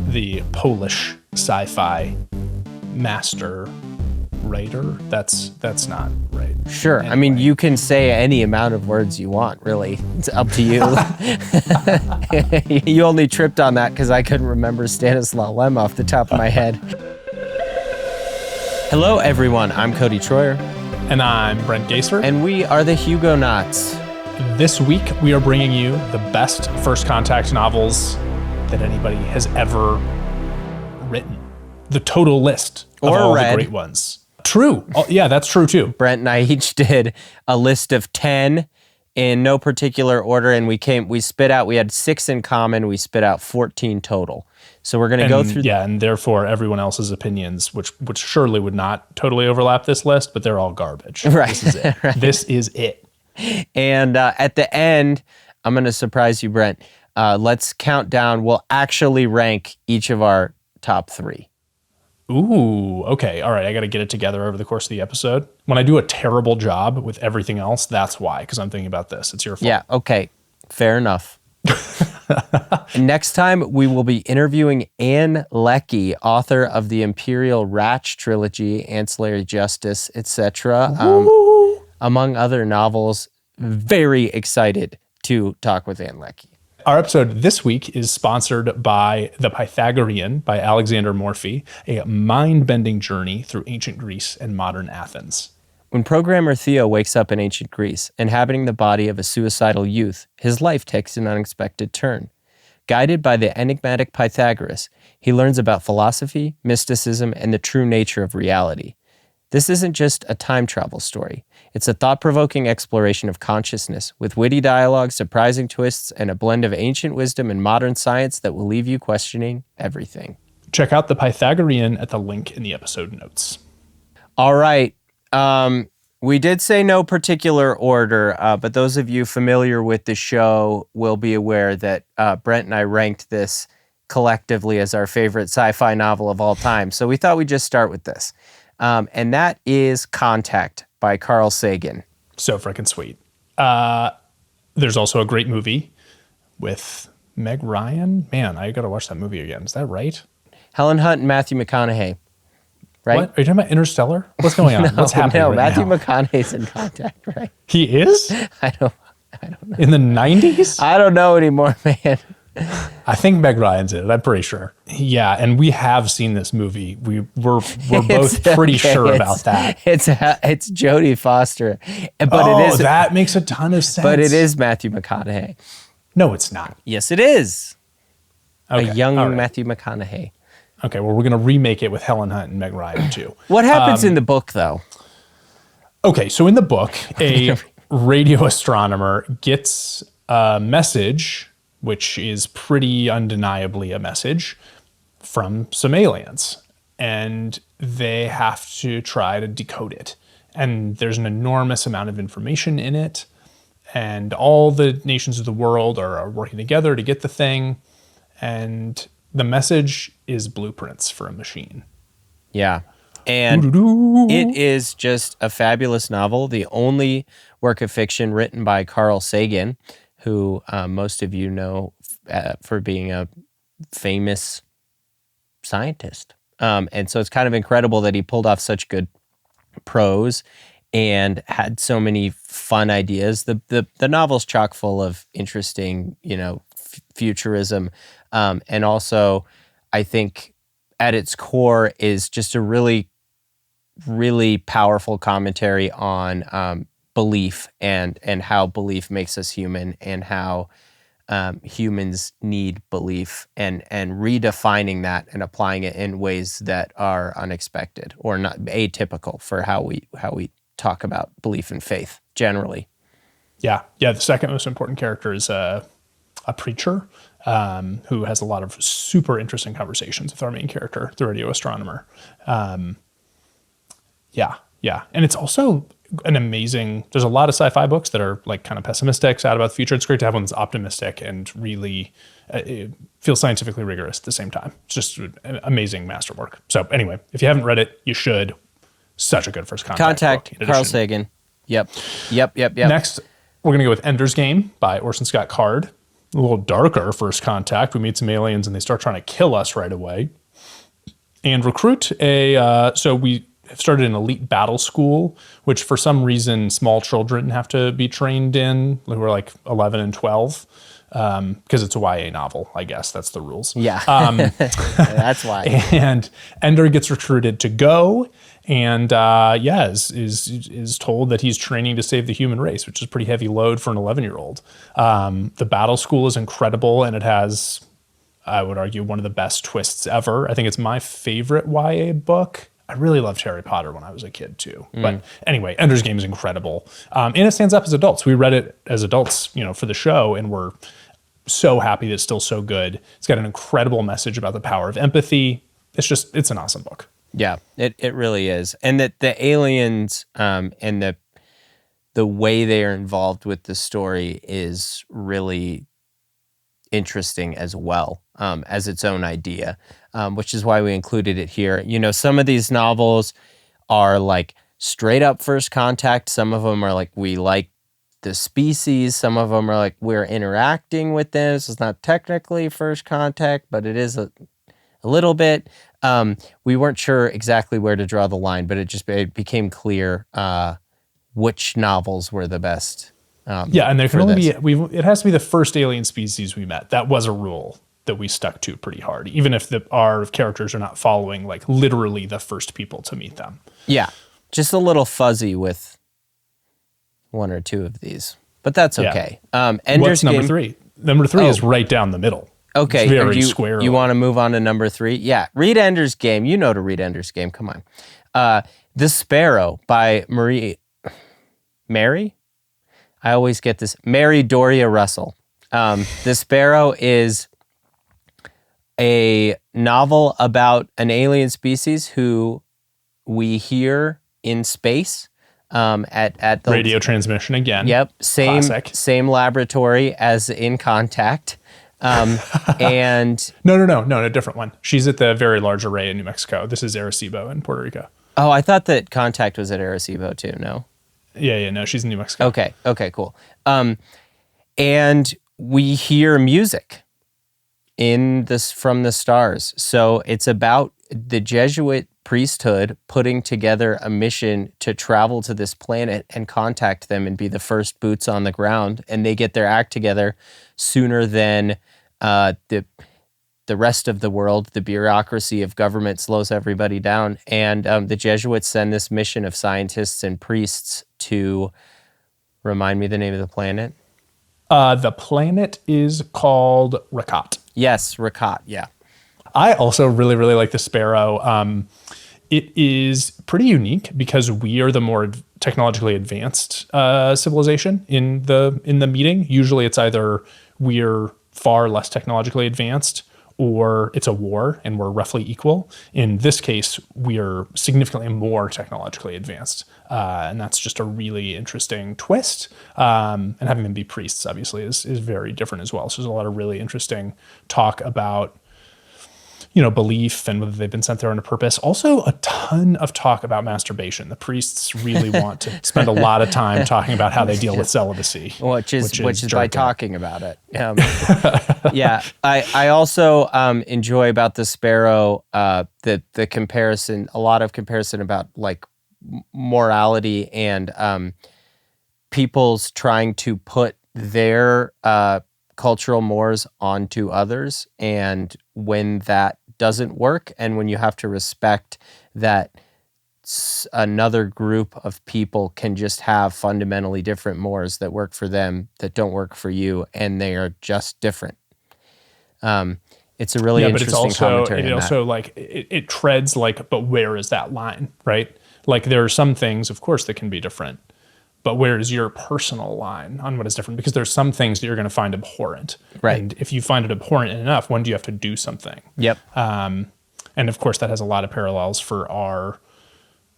the Polish sci-fi master writer. That's not right. Sure. Anyway. I mean, you can say any amount of words you want, really. It's up to you. You only tripped on that because I couldn't remember Stanislaw Lem off the top of my head. Hello, everyone. I'm Cody Troyer. And I'm Brent Gaser. And we are the Hugonauts. This week, we are bringing you the best First Contact novels that anybody has ever written. The total list of all the great ones. True. Oh, yeah, that's true too. Brent and I each did a list of 10 in no particular order, and we had 6 in common. We spit out 14 total. So we're going to go through. Yeah, and therefore everyone else's opinions, which surely would not totally overlap this list, but they're all garbage. Right. This is it. Right. This is it. And at the end, I'm going to surprise you, Brent. Let's count down. We'll actually rank each of our top 3. Ooh, okay. All right, I got to get it together over the course of the episode. When I do a terrible job with everything else, that's why, because I'm thinking about this. It's your fault. Yeah, okay. Fair enough. Next time, we will be interviewing Ann Leckie, author of the Imperial Ratch trilogy, Ancillary Justice, etc., among other novels. Very excited to talk with Ann Leckie. Our episode this week is sponsored by The Pythagorean by Alexander Morpheigh, a mind-bending journey through ancient Greece and modern Athens. When programmer Theo wakes up in ancient Greece, inhabiting the body of a suicidal youth, his life takes an unexpected turn. Guided by the enigmatic Pythagoras, he learns about philosophy, mysticism, and the true nature of reality. This isn't just a time travel story. It's a thought-provoking exploration of consciousness with witty dialogue, surprising twists, and a blend of ancient wisdom and modern science that will leave you questioning everything. Check out The Pythagorean at the link in the episode notes. All right. We did say no particular order, but those of you familiar with the show will be aware that Brent and I ranked this collectively as our favorite sci-fi novel of all time. So we thought we'd just start with this. And that is Contact by Carl Sagan. So freaking sweet. There's also a great movie with Meg Ryan. Man, I got to watch that movie again. Is that right? Helen Hunt and Matthew McConaughey. Right? What? Are you talking about Interstellar? What's going on? What's happening right Matthew now? McConaughey's in Contact, right? He is? I don't know. In the 90s? I don't know anymore, man. I think Meg Ryan's in it. I'm pretty sure. Yeah, and we have seen this movie. We're both pretty sure about that. It's Jodie Foster, but it is. That makes a ton of sense. But it is Matthew McConaughey. No, it's not. Yes, it is. Okay. A young Matthew McConaughey. Okay, well, we're going to remake it with Helen Hunt and Meg Ryan too. What happens in the book, though? Okay, so in the book, a radio astronomer gets a message, which is pretty undeniably a message, from some aliens. And they have to try to decode it. And there's an enormous amount of information in it. And all the nations of the world are working together to get the thing. And the message is blueprints for a machine. Yeah. And it is just a fabulous novel. The only work of fiction written by Carl Sagan, who most of you know for being a famous scientist. And so it's kind of incredible that he pulled off such good prose and had so many fun ideas. The novel's chock full of interesting, futurism. And also, I think at its core is just a really, really powerful commentary on belief and how belief makes us human and how humans need belief and redefining that and applying it in ways that are unexpected or not atypical for how we talk about belief and faith generally. Yeah. The second most important character is a preacher who has a lot of super interesting conversations with our main character, the radio astronomer. Yeah. And it's also an amazing, there's a lot of sci-fi books that are like kind of pessimistic, sad about the future. It's great to have one that's optimistic and really it feels scientifically rigorous at the same time. It's just an amazing masterwork. So anyway, if you haven't read it, you should. Such a good first contact book, Carl Sagan. Yep. Next, we're going to go with Ender's Game by Orson Scott Card. A little darker First Contact. We meet some aliens and they start trying to kill us right away. And recruit so we have started an elite battle school, which for some reason small children have to be trained in, who are like 11 and 12, because it's a YA novel, I guess. That's the rules. Yeah, that's why. And Ender gets recruited to go, and is told that he's training to save the human race, which is a pretty heavy load for an 11-year-old. The battle school is incredible, and it has, I would argue, one of the best twists ever. I think it's my favorite YA book. I really loved Harry Potter when I was a kid too. But anyway, Ender's Game is incredible. And it stands up as adults. We read it as adults, for the show, and we're so happy that it's still so good. It's got an incredible message about the power of empathy. It's an awesome book. Yeah, it really is. And that the aliens and the way they are involved with the story is really interesting as well, as its own idea, which is why we included it here. Some of these novels are like straight up First Contact. Some of them are like, we like the species. Some of them are like, we're interacting with this. It's not technically First Contact, but it is a little bit. We weren't sure exactly where to draw the line, but it became clear which novels were the best. And there can only be, it has to be the first alien species we met. That was a rule that we stuck to pretty hard, even if our characters are not following like literally the first people to meet them. Yeah, just a little fuzzy with one or two of these, but that's okay. What's number 3? Number 3 is right down the middle. Okay, it's very square. You want to move on to number 3? Yeah, read Ender's Game. You know to read Ender's Game. Come on. The Sparrow by Mary? I always get this. Mary Doria Russell. The Sparrow is a novel about an alien species who we hear in space at the radio transmission again. Yep, Classic. same laboratory as in Contact. And no, a different one. She's at the Very Large Array in New Mexico. This is Arecibo in Puerto Rico. Oh, I thought that Contact was at Arecibo too. No. Yeah, no, she's in New Mexico. Okay, cool. And we hear music from the stars. So it's about the Jesuit priesthood putting together a mission to travel to this planet and contact them and be the first boots on the ground. And they get their act together sooner than the rest of the world. The bureaucracy of government slows everybody down. And the Jesuits send this mission of scientists and priests to remind me the name of the planet. The planet is called Rakat. Yes, Rakat, yeah. I also really, really like the Sparrow. It is pretty unique because we are the more technologically advanced civilization in the meeting. Usually it's either we're far less technologically advanced or it's a war and we're roughly equal. In this case, we are significantly more technologically advanced. And that's just a really interesting twist. And having them be priests, obviously, is very different as well. So there's a lot of really interesting talk about belief and whether they've been sent there on a purpose. Also, a ton of talk about masturbation. The priests really want to spend a lot of time talking about how they deal with celibacy. Which is by talking about it. Yeah. I also enjoy about the Sparrow the comparison, a lot of comparison about like morality and people's trying to put their cultural mores onto others, and when that doesn't work, and when you have to respect that another group of people can just have fundamentally different mores that work for them that don't work for you, and they are just different. It's a really interesting commentary. It also like it treads like, but where is that line, right? Like there are some things, of course, that can be different. But where is your personal line on what is different? Because there's some things that you're going to find abhorrent. Right. And if you find it abhorrent enough, when do you have to do something? Yep. And of course, that has a lot of parallels for our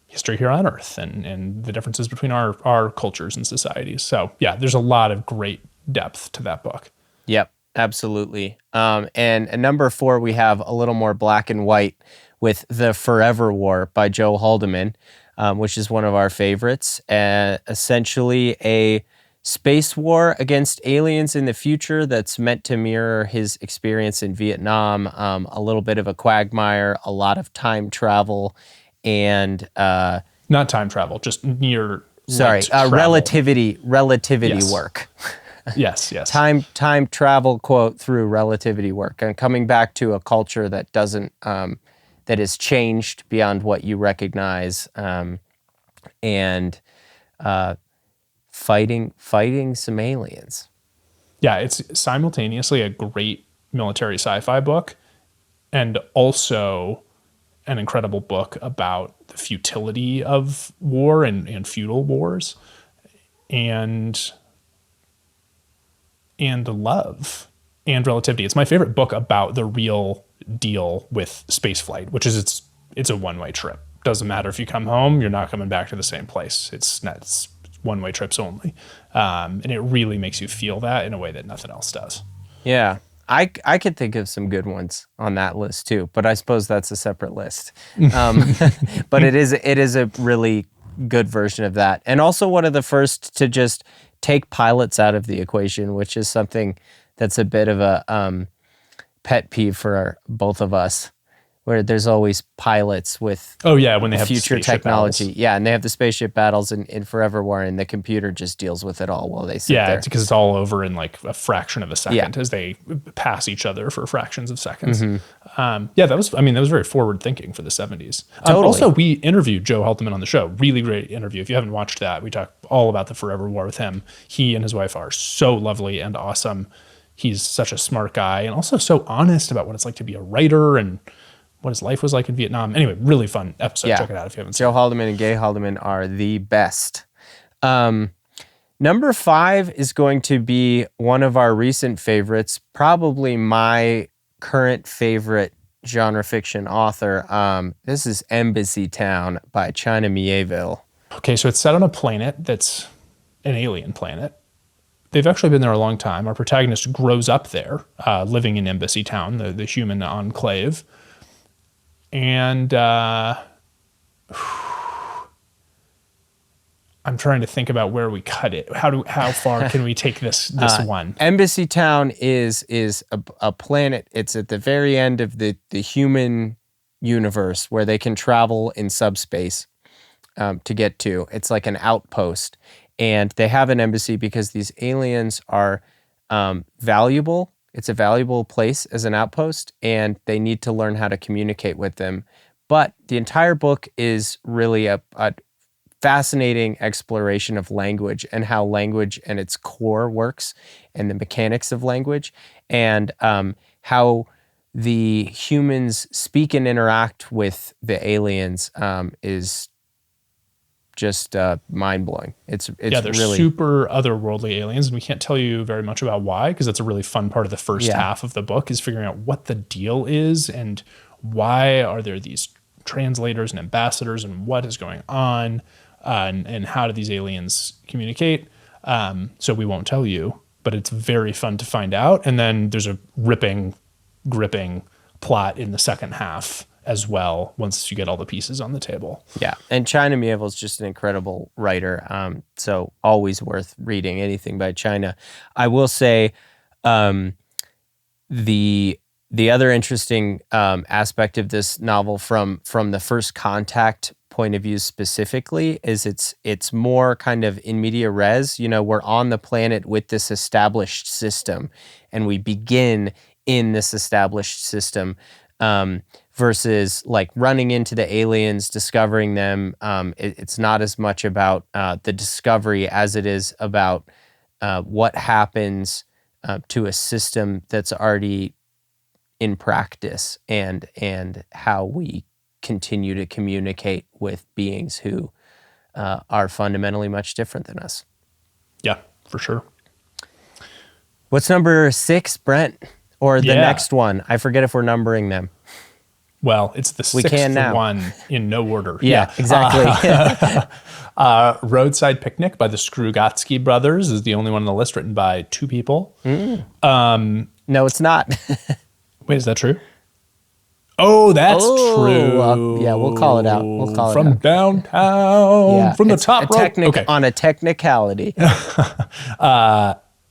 history here on Earth and the differences between our cultures and societies. So yeah, there's a lot of great depth to that book. Yep, absolutely. And at number 4, we have a little more black and white with The Forever War by Joe Haldeman. Which is one of our favorites. Essentially a space war against aliens in the future that's meant to mirror his experience in Vietnam. A little bit of a quagmire, a lot of time travel, and not time travel, just near. Relativity Yes. work. Yes. Time travel quote through relativity work, and coming back to a culture that doesn't that has changed beyond what you recognize, and fighting some aliens. Yeah, it's simultaneously a great military sci-fi book and also an incredible book about the futility of war and feudal wars and love and relativity. It's my favorite book about the real deal with spaceflight, which is it's a one-way trip. Doesn't matter if you come home, you're not coming back to the same place. It's one-way trips only. And it really makes you feel that in a way that nothing else does. Yeah. I could think of some good ones on that list too, but I suppose that's a separate list. But it is a really good version of that. And also one of the first to just take pilots out of the equation, which is something that's a bit of a pet peeve for both of us, where there's always pilots with when they have future the technology. battles. Yeah, and they have the spaceship battles in Forever War, and the computer just deals with it all while they sit there. Yeah, because it's all over in like a fraction of a second as they pass each other for fractions of seconds. That was very forward thinking for the 70s. Totally. Also, we interviewed Joe Haldeman on the show. Really great interview. If you haven't watched that, we talk all about the Forever War with him. He and his wife are so lovely and awesome. He's such a smart guy and also so honest about what it's like to be a writer and what his life was like in Vietnam. Anyway, really fun episode. Yeah. Check it out if you haven't seen Joe Haldeman and Gay Haldeman are the best. Number 5 is going to be one of our recent favorites, probably my current favorite genre fiction author. This is Embassytown by China Miéville. Okay, so it's set on a planet that's an alien planet. They've actually been there a long time. Our protagonist grows up there, living in Embassytown, the human enclave. And I'm trying to think about where we cut it. How far can we take this one? Embassytown is a planet. It's at the very end of the human universe where they can travel in subspace to get to. It's like an outpost. And they have an embassy because these aliens are valuable. It's a valuable place as an outpost, and they need to learn how to communicate with them. But the entire book is really a fascinating exploration of language and how language and its core works and the mechanics of language and how the humans speak and interact with the aliens is just mind-blowing. It's they're really super otherworldly aliens, and we can't tell you very much about why, because that's a really fun part of the first half of the book is figuring out what the deal is and why are there these translators and ambassadors and what is going on and how do these aliens communicate. So we won't tell you, but it's very fun to find out. And then there's a ripping, gripping plot in the second half as well once you get all the pieces on the table. Yeah, and China Miéville is just an incredible writer, so always worth reading anything by China. I will say the other interesting aspect of this novel from the first contact point of view specifically is it's more kind of in media res. You know, we're on the planet with this established system and we begin in this established system versus like running into the aliens, discovering them. It's not as much about the discovery as it is about what happens to a system that's already in practice and how we continue to communicate with beings who are fundamentally much different than us. Yeah, for sure. What's number 6, Brent? Or the next one? I forget if we're numbering them. Well, it's the sixth one in no order. Yeah, exactly. Roadside Picnic by the Strugatsky brothers is the only one on the list written by 2 people. No, it's not. Wait, is that true? Oh, that's true. Yeah, we'll call it out. We'll call it from out. downtown, from the top rope. Okay. On a technicality.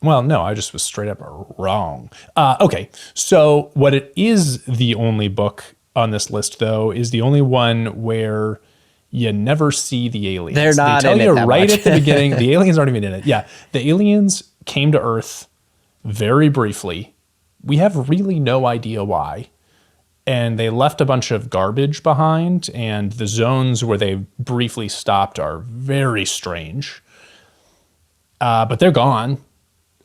Well, no, I just was straight up wrong. Okay, so what it is, the only book on this list, though, is the only one where you never see the aliens. They're not They tell in you it that right much. at the beginning. The aliens aren't even in it. Yeah, the aliens came to Earth very briefly. We have really no idea why. And they left a bunch of garbage behind, and the zones where they briefly stopped are very strange. But they're gone.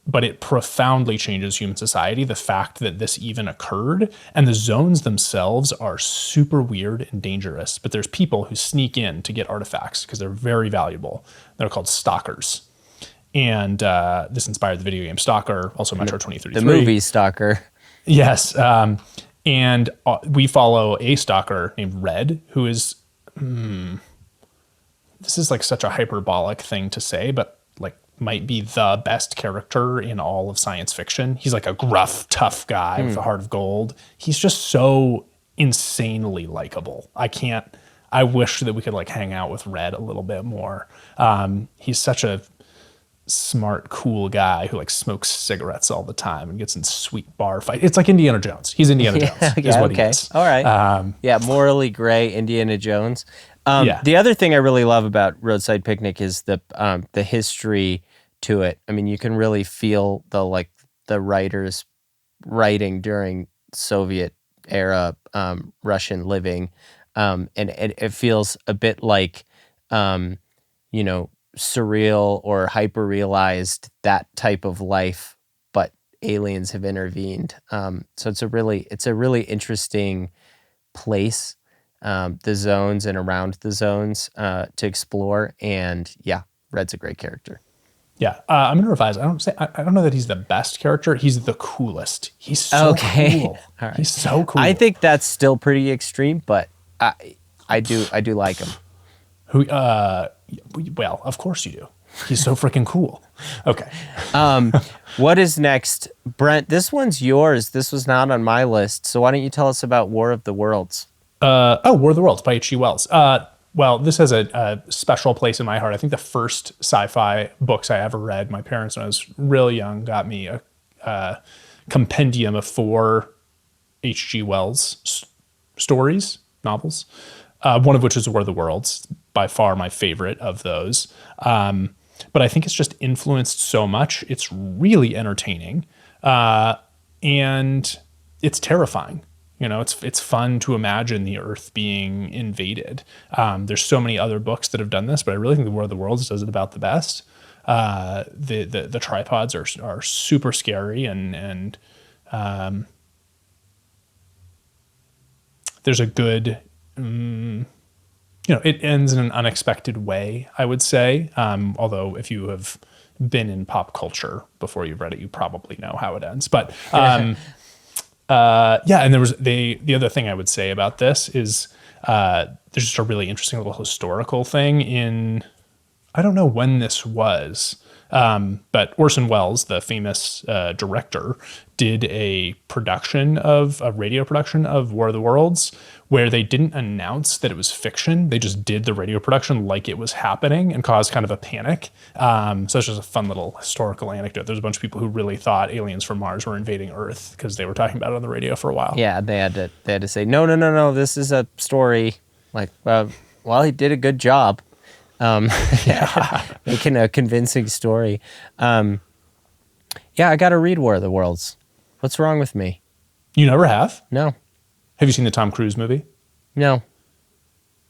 But it profoundly changes human society, the fact that this even occurred. And the zones themselves are super weird and dangerous. But there's people who sneak in to get artifacts because they're very valuable. They're called stalkers. And this inspired the video game Stalker, also Metro 2033. The movie Stalker. Yes. And we follow a stalker named Red, who is, this is like such a hyperbolic thing to say, but like might be the best character in all of science fiction. He's like a gruff, tough guy with a heart of gold. He's just so insanely likable. I wish that we could like hang out with Red a little bit more. He's such a smart, cool guy who like smokes cigarettes all the time and gets in sweet bar fights. It's like Indiana Jones. He's Indiana Jones is what he is. All right. Morally gray Indiana Jones. Yeah. The other thing I really love about Roadside Picnic is the history to it. I mean, you can really feel the writers writing during Soviet era Russian living, and it feels a bit like surreal or hyper realized, that type of life, but aliens have intervened. So it's a really interesting place. The zones and around the zones to explore, and yeah, Red's a great character. Yeah, I'm gonna revise. I don't know that he's the best character. He's the coolest. He's so cool. All right. He's so cool. I think that's still pretty extreme, but I do like him. Well, of course you do. He's so freaking cool. Okay. What is next, Brent? This one's yours. This was not on my list, so why don't you tell us about War of the Worlds? War of the Worlds by H.G. Wells. Well, this has a special place in my heart. I think the first sci-fi books I ever read, my parents, when I was real young, got me a compendium of 4 H.G. Wells stories, novels, one of which is War of the Worlds, by far my favorite of those. But I think it's just influenced so much. It's really entertaining, and it's terrifying. It's fun to imagine the Earth being invaded. There's so many other books that have done this, but I really think the War of the Worlds does it about the best. The tripods are super scary, and there's a good, it ends in an unexpected way, I would say. Although if you have been in pop culture before you've read it, you probably know how it ends. But and there was the other thing I would say about this is there's just a really interesting little historical thing in, I don't know when this was, but Orson Welles, the famous director, did a radio production of War of the Worlds, where they didn't announce that it was fiction. They just did the radio production like it was happening and caused kind of a panic. So it's just a fun little historical anecdote. There's a bunch of people who really thought aliens from Mars were invading Earth because they were talking about it on the radio for a while. Yeah, they had to say, no, this is a story. Like, well, he did a good job. Making a convincing story. I got to read War of the Worlds. What's wrong with me? You never have? No. Have you seen the Tom Cruise movie? No.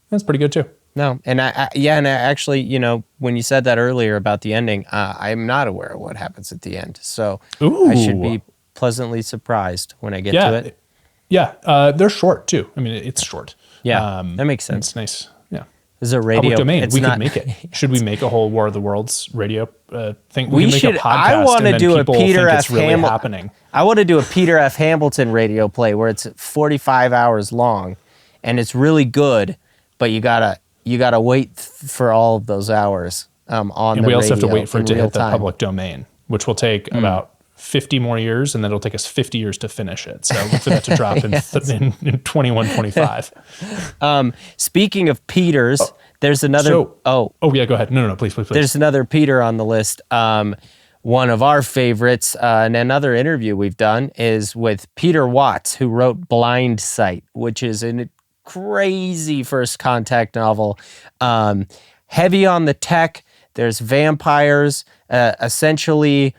That's pretty good too. No. And I actually, when you said that earlier about the ending, I'm not aware of what happens at the end. So I should be pleasantly surprised when I get to it. Yeah. They're short too. I mean, it's short. Yeah. That makes sense. It's nice. Yeah. This is a radio public domain. We could make it. Should we make a whole War of the Worlds radio thing? We should make a podcast. I want to do a Peter F. Hamilton. I want to do a Peter F. Hamilton radio play where it's 45 hours long, and it's really good, but you gotta wait for all of those hours on the radio. And we also have to wait for it to hit the time. public domain, which will take about 50 more years, and then it'll take us 50 years to finish it. So look for that to drop in 21-25. Speaking of Peters, there's another. Yeah, go ahead. No, please. There's another Peter on the list. One of our favorites, and another interview we've done is with Peter Watts, who wrote Blindsight, which is a crazy first contact novel. Heavy on the tech. There's vampires. Essentially,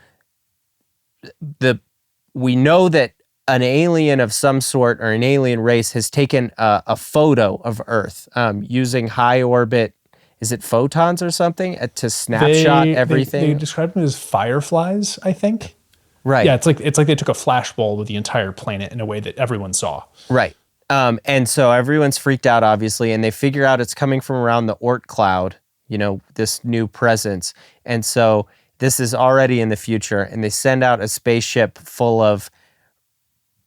we know that an alien of some sort or an alien race has taken a photo of Earth using high orbit. Is it photons or something to snapshot everything? They described them as fireflies, I think. Right. Yeah, it's like they took a flashbulb with the entire planet in a way that everyone saw. Right. And so everyone's freaked out, obviously, and they figure out it's coming from around the Oort cloud, this new presence. And so this is already in the future, and they send out a spaceship full of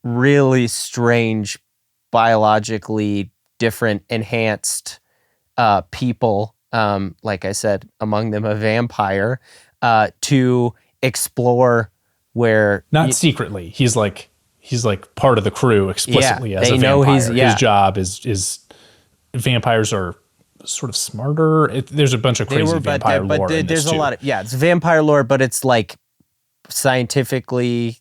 really strange, biologically different, enhanced people. Like I said, among them a vampire, to explore where secretly. He's like part of the crew explicitly as a vampire. Know his job is vampires are sort of smarter. There's a bunch of crazy vampire lore. But there's a lot of it's vampire lore, but it's like scientifically.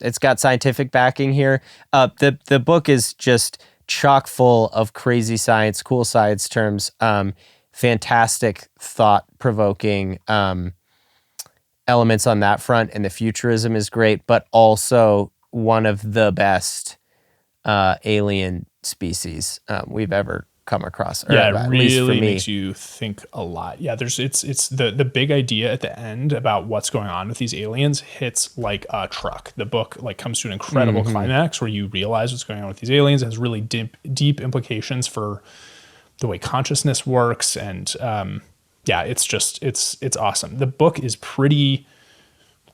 It's got scientific backing here. The book is just chock full of crazy science, cool science terms. Fantastic, thought-provoking elements on that front, and the futurism is great, but also one of the best alien species we've ever come across. Yeah, it really makes you think a lot. Yeah, it's the big idea at the end about what's going on with these aliens hits like a truck. The book comes to an incredible climax where you realize what's going on with these aliens. It has really deep implications for the way consciousness works, and it's awesome. The book is pretty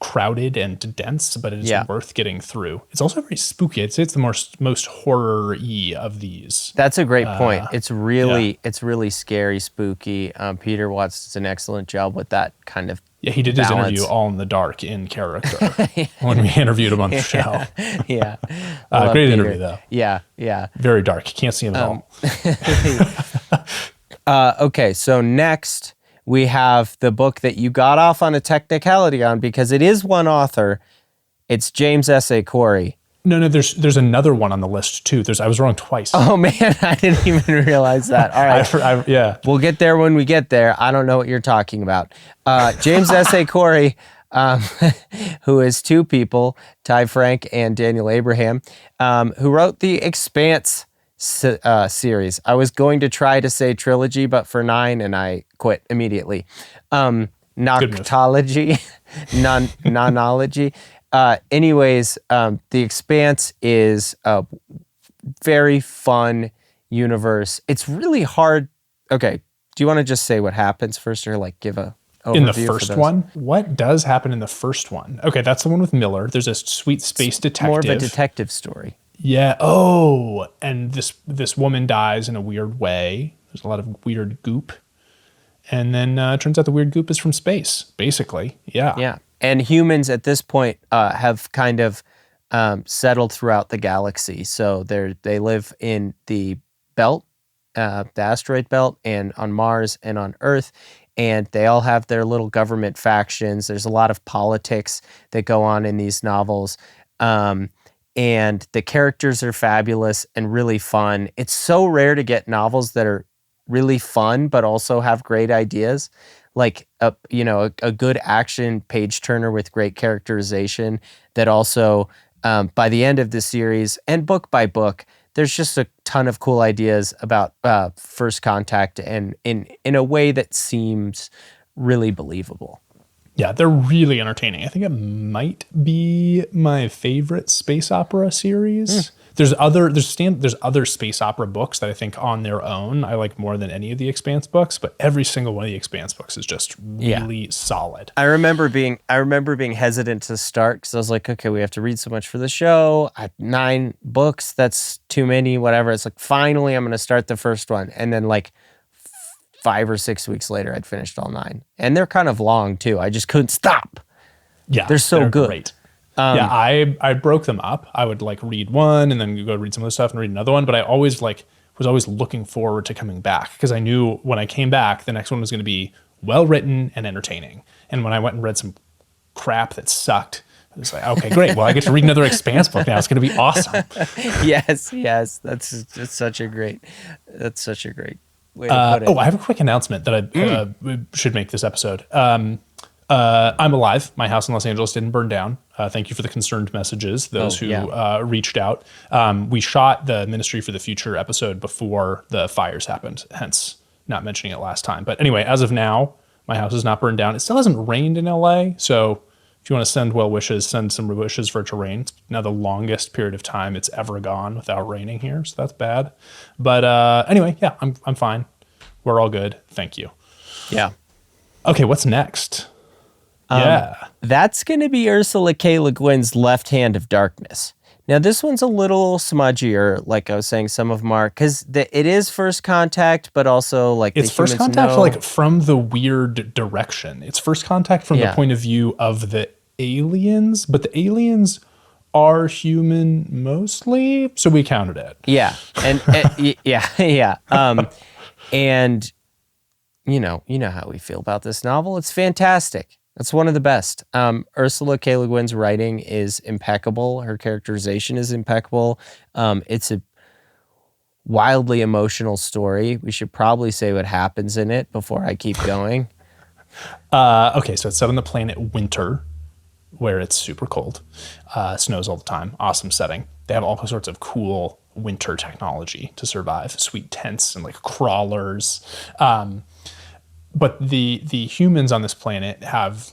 crowded and dense, but it is worth getting through. It's also very spooky. It's the most horror-y of these. That's a great point. It's really scary, spooky. Peter Watts does an excellent job with that kind of he did balance. His interview all in the dark in character when we interviewed him on the show. Yeah. Great interview though. Yeah. Very dark. Can't see him at all. Okay, so next we have the book that you got off on a technicality on because it is one author. It's James S.A. Corey. No, there's another one on the list too. I was wrong twice. Oh man, I didn't even realize that. All right. Yeah. We'll get there when we get there. I don't know what you're talking about. James S.A. Corey, who is two people, Ty Frank and Daniel Abraham, who wrote the Expanse series. I was going to try to say trilogy, but for 9, and I quit immediately. Noctology, nonology. Anyways, The Expanse is a very fun universe. It's really hard. Okay, do you want to just say what happens first, or give a overview in the first one? What does happen in the first one? Okay, that's the one with Miller. There's a sweet space detective. More of a detective story. Yeah. Oh, and this woman dies in a weird way. There's a lot of weird goop, and then it turns out the weird goop is from space, basically. Yeah. Yeah. And humans at this point have kind of settled throughout the galaxy. So they live in the belt, the asteroid belt, and on Mars and on Earth. And they all have their little government factions. There's a lot of politics that go on in these novels. And the characters are fabulous and really fun. It's so rare to get novels that are really fun, but also have great ideas. Like a good action page turner with great characterization that also, by the end of the series and book by book, there's just a ton of cool ideas about first contact and in a way that seems really believable. Yeah, they're really entertaining. I think it might be my favorite space opera series. There's other space opera books that I think on their own I like more than any of the Expanse books, but every single one of the Expanse books is just really solid. I remember being hesitant to start because I was like, okay, we have to read so much for the show. 9 books, that's too many, whatever. It's like, finally I'm going to start the first one. And then 5 or 6 weeks later, I'd finished all 9. And they're kind of long too. I just couldn't stop. Yeah, They're so good. Great. Yeah, I broke them up. I would like read one and then go read some other stuff and read another one. But I always was always looking forward to coming back because I knew when I came back, the next one was going to be well written and entertaining. And when I went and read some crap that sucked, it was like, okay, great. Well, I get to read another Expanse book now. It's going to be awesome. Yes. That's such a great way to put it. Oh, I have a quick announcement that I should make this episode. I'm alive. My house in Los Angeles didn't burn down. Thank you for the concerned messages, those who reached out. We shot the Ministry for the Future episode before the fires happened, hence not mentioning it last time. But anyway, as of now, my house is not burned down. It still hasn't rained in LA, so if you want to send well wishes, send some wishes for it to rain. It's now the longest period of time it's ever gone without raining here, so that's bad. But anyway, yeah, I'm fine. We're all good. Thank you. Yeah. Okay, what's next? That's going to be Ursula K. Le Guin's Left Hand of Darkness. Now, this one's a little smudgier, like I was saying, some of them are, because it is first contact, but also like it's first contact like from the weird direction. It's first contact from the point of view of the aliens, but the aliens are human mostly, so we counted it. Yeah, and and you know how we feel about this novel. It's fantastic. It's one of the best. Ursula K. Le Guin's writing is impeccable. Her characterization is impeccable. It's a wildly emotional story. We should probably say what happens in it before I keep going. Okay, so it's set on the planet Winter, where it's super cold. Snows all the time. Awesome setting. They have all sorts of cool winter technology to survive. Sweet tents and like crawlers. But the humans on this planet have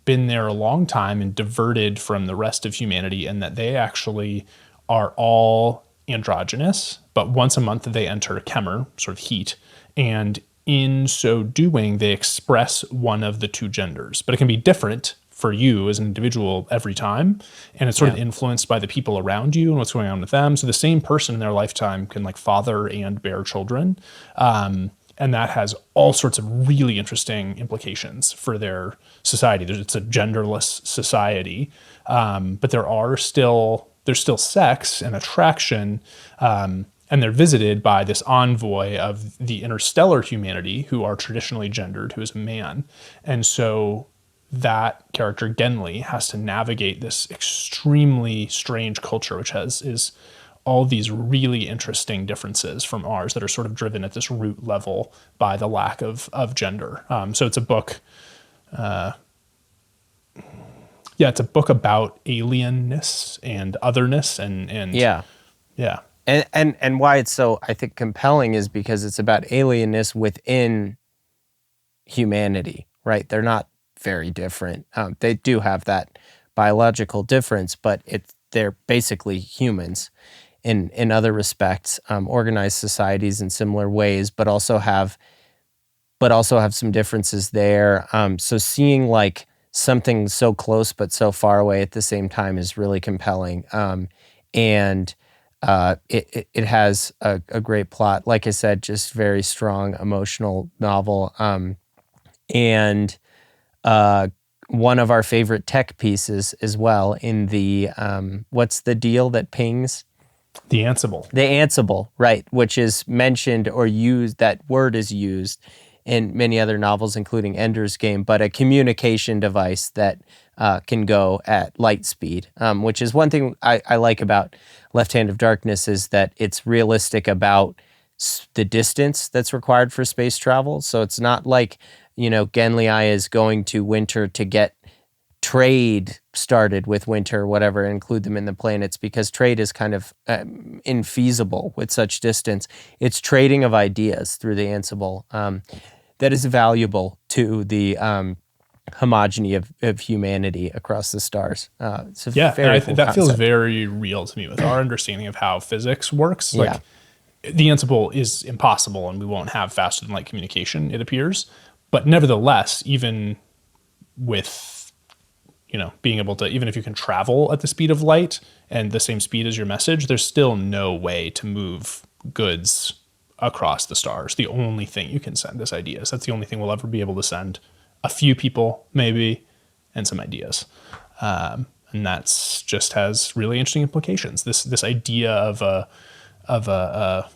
been there a long time and diverted from the rest of humanity, and that they actually are all androgynous, but once a month they enter Kemmer, sort of heat, and in so doing, they express one of the two genders. But it can be different for you as an individual every time, and it's sort of influenced by the people around you and what's going on with them. So the same person in their lifetime can like father and bear children. And that has all sorts of really interesting implications for their society. It's a genderless society, but there's still sex and attraction, and they're visited by this envoy of the interstellar humanity who are traditionally gendered, who is a man. And so that character, Genli, has to navigate this extremely strange culture, which is all these really interesting differences from ours that are sort of driven at this root level by the lack of gender. So it's a book, it's a book about alienness and otherness and why it's so, I think, compelling is because it's about alienness within humanity, right? They're not very different. They do have that biological difference, but they're basically humans in other respects, organized societies in similar ways, but also have some differences there. So seeing like something so close but so far away at the same time is really compelling. And it has a great plot. Like I said, just very strong emotional novel. And one of our favorite tech pieces as well in the what's the deal that pings? The Ansible. The Ansible, right, which is mentioned or used, that word is used in many other novels, including Ender's Game, but a communication device that can go at light speed, which is one thing I like about Left Hand of Darkness, is that it's realistic about the distance that's required for space travel. So it's not like, Genli is going to Winter to get trade started with Winter or whatever, include them in the planets, because trade is kind of infeasible with such distance. It's trading of ideas through the Ansible that is valuable to the homogeny of humanity across the stars. It's a very cool that feels concept. very real to me with our understanding of how physics works. Like the Ansible is impossible, and we won't have faster than light communication, it appears. But nevertheless, even with being able to, even if you can travel at the speed of light and the same speed as your message, there's still no way to move goods across the stars. The only thing you can send is ideas. That's the only thing we'll ever be able to send. A few people, maybe, and some ideas. And that's just has really interesting implications. This idea of a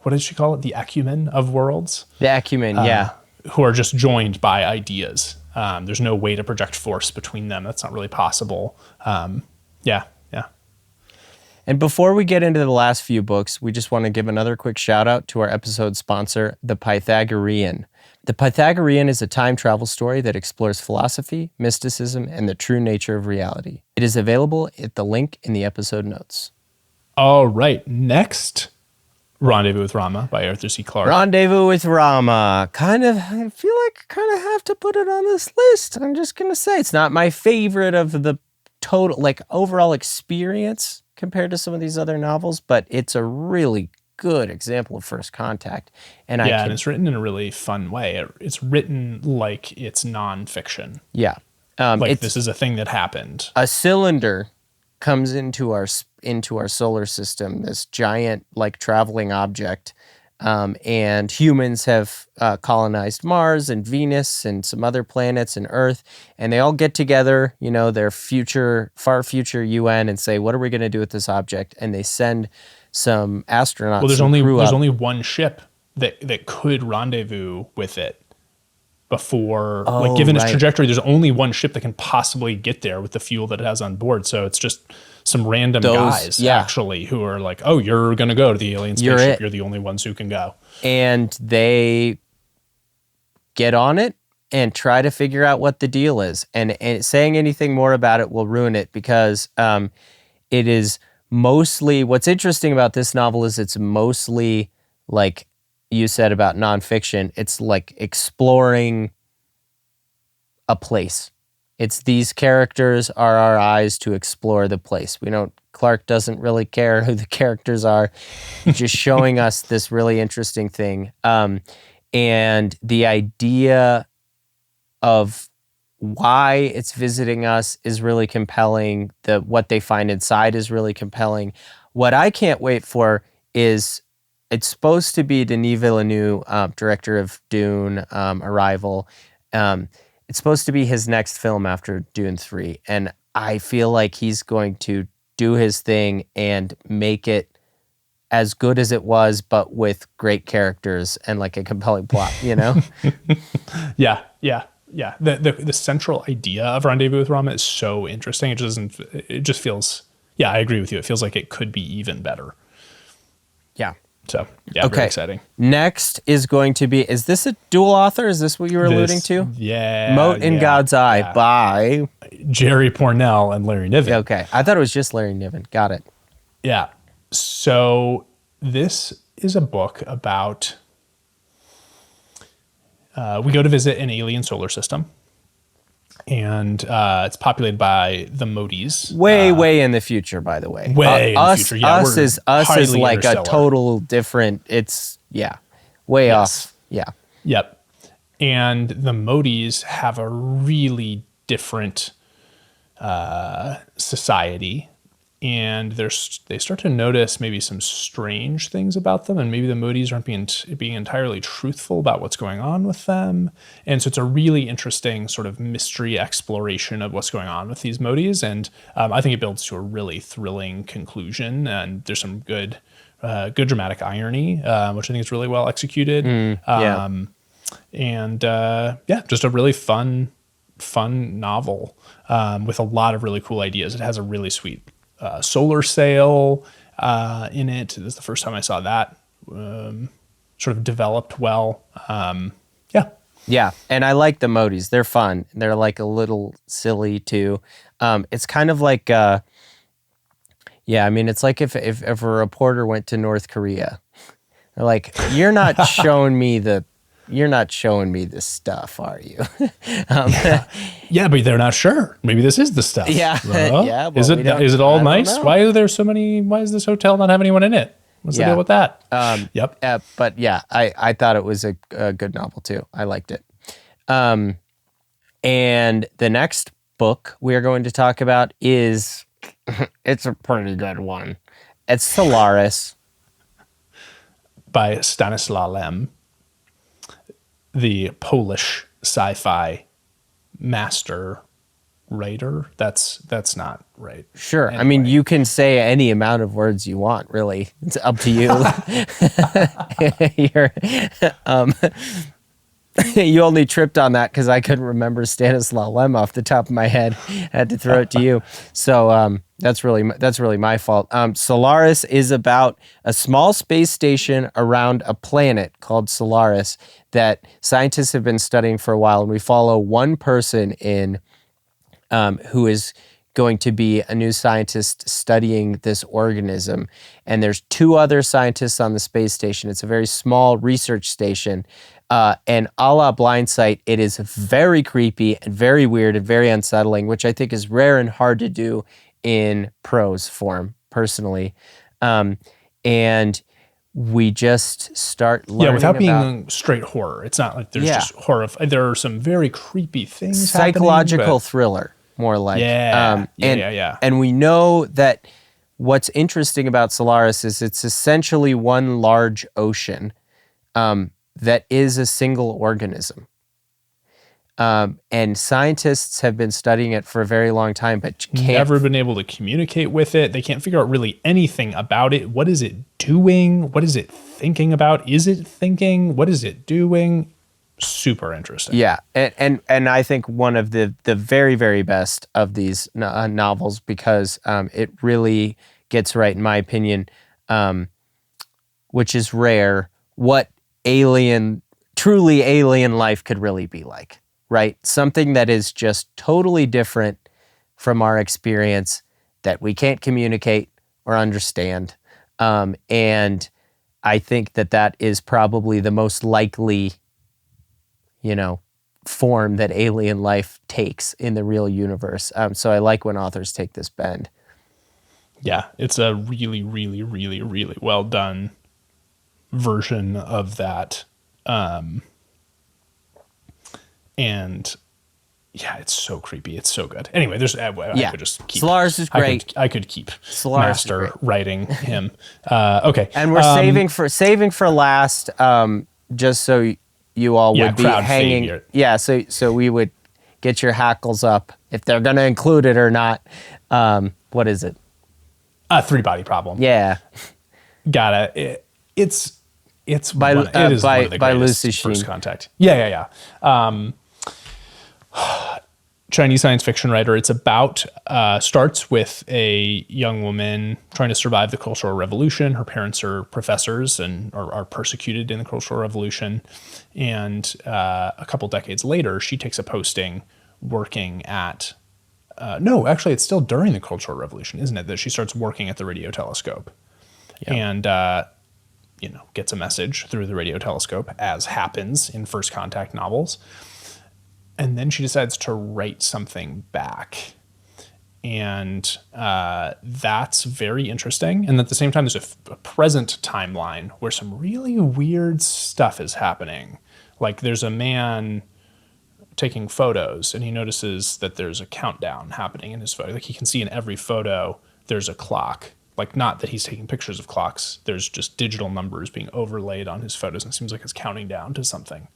what did she call it? The acumen of worlds. The acumen, yeah. Who are just joined by ideas. There's no way to project force between them. That's not really possible. Yeah. And before we get into the last few books, we just want to give another quick shout out to our episode sponsor, The Pythagorean. The Pythagorean is a time travel story that explores philosophy, mysticism, and the true nature of reality. It is available at the link in the episode notes. All right. Next, Rendezvous with Rama by Arthur C. Clarke. Rendezvous with Rama. I feel like I kind of have to put it on this list. I'm just going to say it's not my favorite of the total, like, overall experience compared to some of these other novels, but it's a really good example of first contact. And and it's written in a really fun way. It's written like it's nonfiction. Yeah. This is a thing that happened. A cylinder comes into our solar system, this giant, like, traveling object, and humans have colonized Mars and Venus and some other planets and Earth, and they all get together, their far future UN, and say, what are we going to do with this object? And they send some astronauts. Well, there's only one ship that could rendezvous with it before, given its trajectory, there's only one ship that can possibly get there with the fuel that it has on board. So it's just some random guys actually who are like, oh, you're going to go to the alien spaceship. You're the only ones who can go. And they get on it and try to figure out what the deal is. And saying anything more about it will ruin it, because it is mostly, what's interesting about this novel is it's mostly, like you said about nonfiction, it's like exploring a place. It's these characters are our eyes to explore the place. Clarke doesn't really care who the characters are. He's just showing us this really interesting thing. And the idea of why it's visiting us is really compelling. What they find inside is really compelling. What I can't wait for is, it's supposed to be Denis Villeneuve, director of Dune, Arrival. It's supposed to be his next film after Dune 3. And I feel like he's going to do his thing and make it as good as it was, but with great characters and like a compelling plot, Yeah. The central idea of Rendezvous with Rama is so interesting. It just feels, I agree with you. It feels like it could be even better. Yeah. So, very exciting. Next is going to be, is this a dual author? Is this what you were alluding to? Yeah. Mote in God's Eye by Jerry Pournelle and Larry Niven. Okay. I thought it was just Larry Niven. Got it. Yeah. So this is a book about, we go to visit an alien solar system, and it's populated by the Motes. Way in the future, by the way. In the future, yeah. Us is like a total different, way off. Yeah. Yep. And the Motes have a really different society, and they start to notice maybe some strange things about them, and maybe the Motes aren't being entirely truthful about what's going on with them. And so it's a really interesting sort of mystery exploration of what's going on with these Motes, and I think it builds to a really thrilling conclusion, and there's some good dramatic irony, which I think is really well executed. Just a really fun novel with a lot of really cool ideas. It has a really sweet solar sail in it. This is the first time I saw that sort of developed well. Yeah, and I like the Motes. They're fun. They're like a little silly too. It's kind of like, it's like if a reporter went to North Korea, they're like, you're not showing me this stuff, are you? But they're not sure. Maybe this is the stuff. Is it all nice? Why is this hotel not have anyone in it? What's the deal with that? But I thought it was a good novel too. I liked it. And the next book we are going to talk about is, it's a pretty good one. It's Solaris by Stanislaw Lem, the Polish sci-fi master writer. That's not right. Sure. Anyway. I mean, you can say any amount of words you want, really. It's up to you. You only tripped on that because I couldn't remember Stanislaw Lem off the top of my head. I had to throw it to you. So that's really my fault. Solaris is about a small space station around a planet called Solaris that scientists have been studying for a while, and we follow one person in who is going to be a new scientist studying this organism. And there's 2 other scientists on the space station. It's a very small research station. And a la Blindsight, it is very creepy and very weird and very unsettling, which I think is rare and hard to do in prose form, personally. And we just start learning without being straight horror. It's not like there's just horror. There are some very creepy things psychological thriller, more like. And we know that what's interesting about Solaris is it's essentially one large ocean that is a single organism. And scientists have been studying it for a very long time, but can't never been able to communicate with it. They can't figure out really anything about it. What is it doing? What is it thinking about? Is it thinking? What is it doing? Super interesting. Yeah, and I think one of the very, very best of these novels, because it really gets right, in my opinion, which is rare, what truly alien life could really be like, right? Something that is just totally different from our experience that we can't communicate or understand. And I think that is probably the most likely, form that alien life takes in the real universe. So I like when authors take this bend. Yeah, it's a really, really, really, really well done version of that. And yeah, it's so creepy. It's so good. Anyway, I could just keep. Solaris is great. I could keep Solaris master writing him. Okay. And we're saving for last, just so you all would be hanging. Favorite. Yeah. So we would get your hackles up if they're going to include it or not. What is it? 3-body problem. Yeah. Got it. It's by one of the Lucy greatest First Contact. Yeah. Chinese science fiction writer. It's about starts with a young woman trying to survive the Cultural Revolution. Her parents are professors and are persecuted in the Cultural Revolution. And a couple decades later, she takes a posting working at. No, actually, it's still during the Cultural Revolution, isn't it? That she starts working at the radio telescope, and gets a message through the radio telescope, as happens in First Contact novels. And then she decides to write something back. And that's very interesting. And at the same time, there's a present timeline where some really weird stuff is happening. Like there's a man taking photos and he notices that there's a countdown happening in his photo. Like he can see in every photo, there's a clock. Like not that he's taking pictures of clocks. There's just digital numbers being overlaid on his photos. And it seems like it's counting down to something.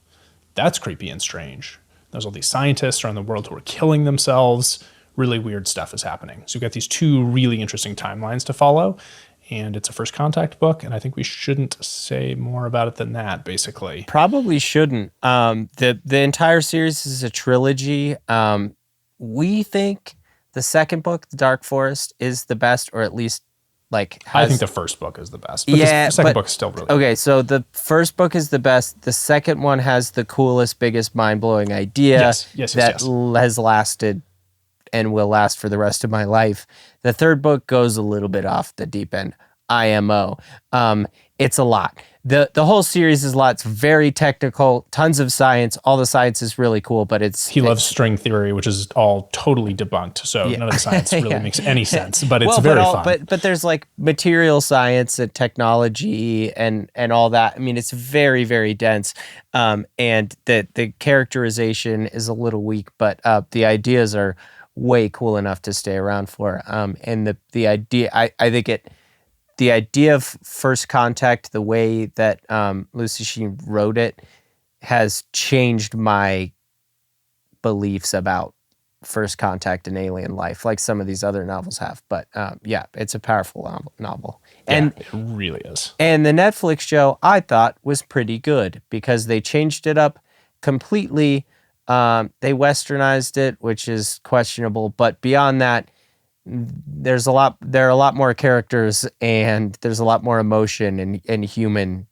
That's creepy and strange. There's all these scientists around the world who are killing themselves. Really weird stuff is happening. So we've got these 2 really interesting timelines to follow. And it's a First Contact book. And I think we shouldn't say more about it than that, basically. Probably shouldn't. The entire series is a trilogy. We think the second book, The Dark Forest, is the best, or at least I think the first book is the best. But the second book is still really good. Okay, so the first book is the best. The second one has the coolest, biggest, mind-blowing idea that has lasted and will last for the rest of my life. The third book goes a little bit off the deep end. IMO. It's a lot. The whole series is a lot. It's very technical, tons of science. All the science is really cool, but he loves string theory, which is all totally debunked. So none of the science really makes any sense, but it's very fun. But there's like material science and technology and all that. I mean, it's very, very dense. And the characterization is a little weak, but the ideas are way cool enough to stay around for. And the idea, I think the idea of First Contact, the way that Lucy Sheen wrote it, has changed my beliefs about first contact and alien life like some of these other novels have. But yeah, it's a powerful novel. And it really is. And the Netflix show I thought was pretty good because they changed it up completely. They westernized it, which is questionable. But beyond that, there are a lot more characters and there's a lot more emotion and humanity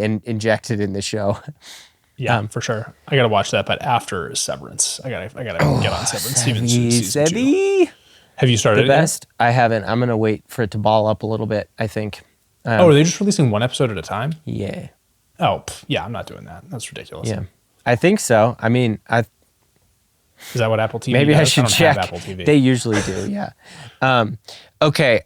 injected in the show. Yeah, for sure. I gotta watch that, but after Severance, I gotta get on Severance. Season 2. Have you started the best? I haven't. I'm gonna wait for it to ball up a little bit, I think. Are they just releasing one episode at a time? Yeah. Oh, yeah. I'm not doing that. That's ridiculous. Yeah, I think so. I mean, is that what Apple TV? Maybe does? I should check. Apple TV. They usually do. Yeah. Okay.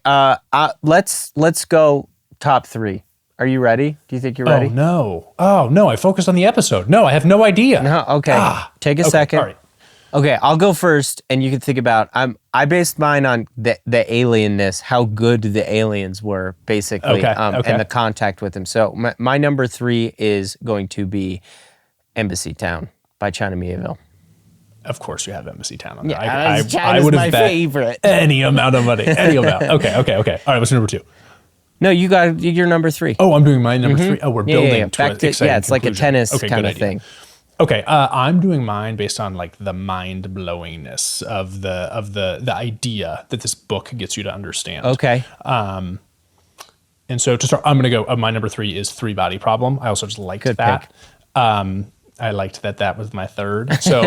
Let's go top 3. Are you ready? Do you think you're ready? Oh no! I focused on the episode. No, I have no idea. No. Okay. Take a second. All right. Okay, I'll go first, and you can think about. I based mine on the alienness, how good the aliens were, basically, and the contact with them. So my number 3 is going to be Embassytown by China Miéville. Of course, you have Embassytown on there. Yeah, I would have bet favorite. any amount of money. Any amount. Okay. All right, what's number 2? No, you got your number 3. Oh, I'm doing my number 3. Oh, we're building to an exciting it's like a tennis kind of idea. thing. Okay, I'm doing mine based on like the mind blowingness of the idea that this book gets you to understand. Okay. And so to start, I'm gonna go. My number 3 is 3 Body Problem. I also just liked Good that. pick. I liked that was my 3rd. So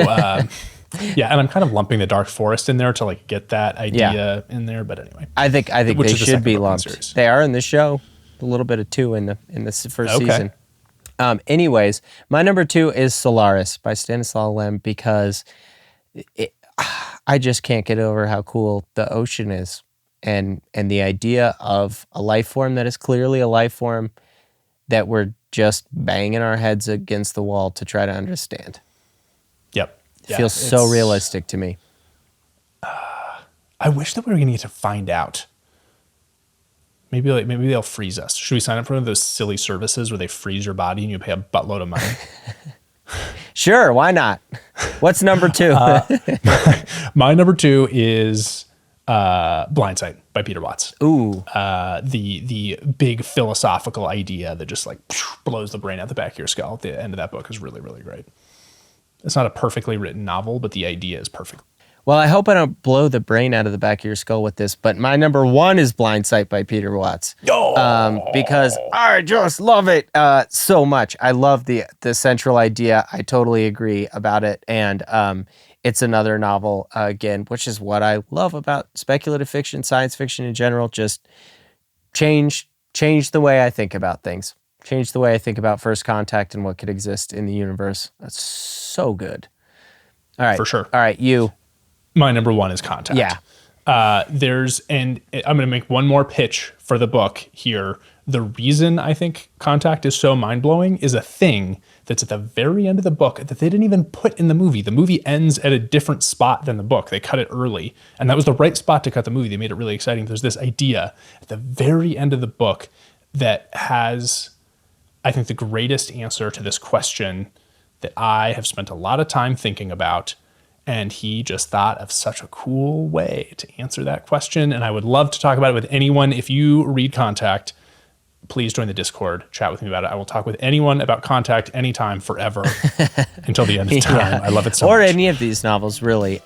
yeah, and I'm kind of lumping the Dark Forest in there to like get that idea in there. But anyway, I think they should be lumped. Series. They are in the show. A little bit of 2 in this first season. Anyways, my number 2 is Solaris by Stanislaw Lem because I just can't get over how cool the ocean is and the idea of a life form that is clearly a life form that we're just banging our heads against the wall to try to understand. Yep. It feels so realistic to me. I wish that we were going to get to find out. Maybe they'll freeze us. Should we sign up for one of those silly services where they freeze your body and you pay a buttload of money? Sure, why not? What's number 2? My number 2 is Blindsight by Peter Watts. Ooh. The big philosophical idea that just like blows the brain out the back of your skull at the end of that book is really, really great. It's not a perfectly written novel, but the idea is perfect. Well, I hope I don't blow the brain out of the back of your skull with this, but my number 1 is Blindsight by Peter Watts. Because I just love it so much. I love the central idea. I totally agree about it. And it's another novel, again, which is what I love about speculative fiction, science fiction in general. Just change the way I think about things. Change the way I think about first contact and what could exist in the universe. That's so good. All right. For sure. All right, you. My number 1 is Contact. Yeah. And I'm going to make one more pitch for the book here. The reason I think Contact is so mind-blowing is a thing that's at the very end of the book that they didn't even put in the movie. The movie ends at a different spot than the book. They cut it early, and that was the right spot to cut the movie. They made it really exciting. There's this idea at the very end of the book that has, I think, the greatest answer to this question that I have spent a lot of time thinking about. And he just thought of such a cool way to answer that question. And I would love to talk about it with anyone. If you read Contact, please join the Discord, chat with me about it. I will talk with anyone about Contact anytime, forever, until the end of time. Yeah. I love it so much. Or any of these novels, really.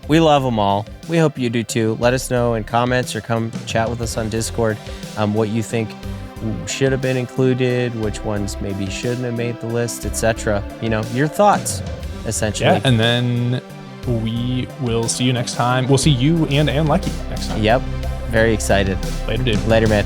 We love them all. We hope you do too. Let us know in comments or come chat with us on Discord what you think should have been included, which ones maybe shouldn't have made the list, etc. Your thoughts. Essentially. Yeah, and then we will see you next time. We'll see you and Lucky next time. Yep. Very excited. Later, dude. Later, man.